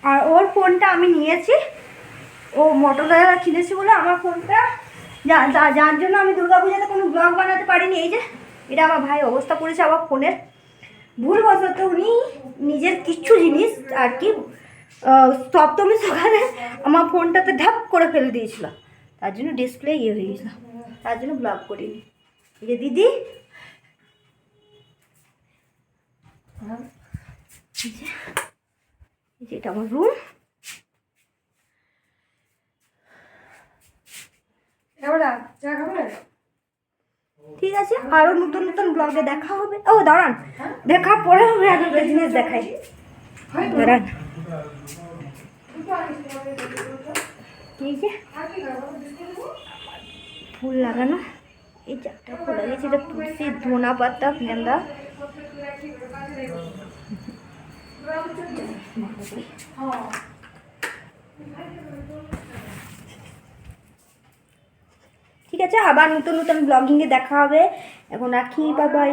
আর ওর ফোনটা আমি নিয়েছি, ও মোটরোলা কিনেছি বলে আমার ফোনটা, যার জন্য আমি দুর্গাপূজাতে কোনো ব্লগ বানাতে পারিনি। এই যে এটা আমার ভাই অবস্থা করেছে আমার ফোনের, ভুলবশত উনি নিজের কিছু জিনিস আর কি সপ্তমী সকালে আমার ফোনটাতে ঢাপ করে ফেলে দিয়েছিল, তার জন্য ডিসপ্লে ইয়ে হয়ে গেছিল, তার জন্য ব্লগ করিনি। এই যে দিদি, এটা আমার রুম। ঠিক আছে, আরো নতুন নতুন ব্লগে দেখা হবে। ও দাঁড়ান, দেখা পরে হবে, একটা জিনিস দেখাই, দাঁড়ান। এই যে ফুল লাগানো, এই চারটা ফুল লাগিয়েছে, এটা তুলসী, ধনা পাতা, গেন্দা। ঠিক আছে, আবার নতুন নতুন ব্লগিংয়ে দেখা হবে। এখন রাখি, বাই বাই।